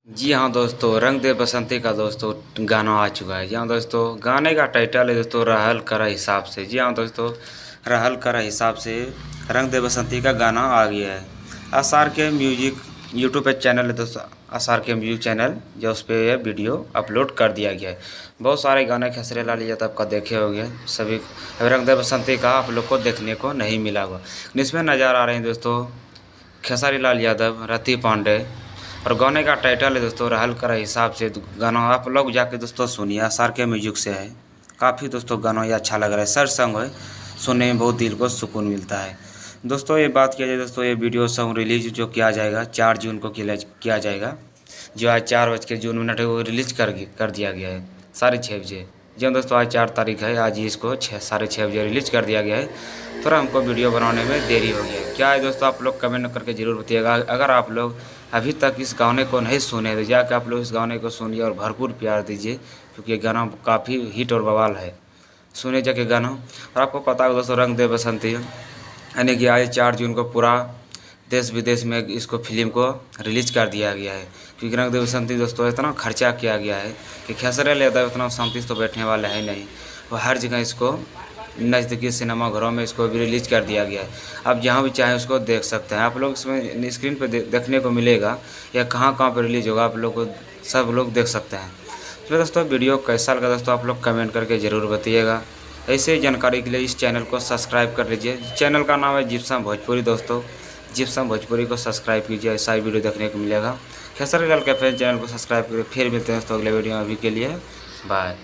जी हाँ दोस्तों, रंग दे बसंती का दोस्तों गाना आ चुका है। जी हाँ दोस्तों, गाने का टाइटल है दोस्तों रहल करा हिसाब से। जी हाँ दोस्तों, रहल करा हिसाब से रंग दे बसंती का गाना आ गया है। आसार के म्यूजिक यूट्यूब पे चैनल है दोस्तों, आसार के म्यूजिक चैनल, जो उस पर यह वीडियो अपलोड कर दिया गया है। बहुत सारे गाने खेसरे लाल यादव आपका देखे होंगे सभी। रंग दे बसंती का आप लोग को देखने को नहीं मिला होगा। इसमें नज़र आ रहे हैं दोस्तों खेसारी लाल यादव, रति पांडे, और गाने का टाइटल है दोस्तों रहल करा हिसाब से। गाना आप लोग जाके दोस्तों सुनिए, आसार के म्यूजिक से है। काफ़ी दोस्तों गाना ये अच्छा लग रहा है, सर सॉन्ग है, सुनने में बहुत दिल को सुकून मिलता है। दोस्तों ये बात किया जाए दोस्तों, ये वीडियो सॉन्ग रिलीज जो किया जाएगा 4 जून को किया जाएगा। जो आज 4:02 है वो रिलीज कर दिया गया है 6:30 बजे। जी हाँ दोस्तों, आज 4 तारीख है, आज ही इसको 6:30 बजे रिलीज कर दिया गया है। थोड़ा हमको वीडियो बनाने में देरी हो गया है। क्या है दोस्तों, आप लोग कमेंट करके ज़रूर बताइएगा। अगर आप लोग अभी तक इस गाने को नहीं सुने तो जाकर आप लोग इस गाने को सुनिए और भरपूर प्यार दीजिए, क्योंकि ये गाना काफ़ी हिट और बवाल है। सुने जाके गाना। और आपको पता है दोस्तों, रंग दे बसंती यानी कि आज 4 जून को पूरा देश विदेश में इसको फिल्म को रिलीज कर दिया गया है। क्योंकि रंग दे बसंती दोस्तों इतना खर्चा किया गया है कि खेसरे यादव उतना शांति से तो बैठने वाले हैं नहीं। वो हर जगह इसको नज़दीकी सिनेमा घरों में इसको भी रिलीज कर दिया गया है। आप जहाँ भी चाहें उसको देख सकते हैं। आप लोग इसमें स्क्रीन पर देखने को मिलेगा या कहाँ कहाँ पर रिलीज होगा, आप लोग को सब लोग देख सकते हैं। तो दोस्तों वीडियो कैसा लगा दोस्तों, आप लोग कमेंट करके ज़रूर बताइएगा। ऐसे ही जानकारी के लिए इस चैनल को सब्सक्राइब कर लीजिए। चैनल का नाम है जिप्सम भोजपुरी दोस्तों। जिप्सम भोजपुरी को सब्सक्राइब कीजिए, ऐसा ही वीडियो देखने को मिलेगा। खेसारी लाल के फैन चैनल को सब्सक्राइब करिए। फिर मिलते हैं दोस्तों अगले वीडियो में। अभी के लिए बाय।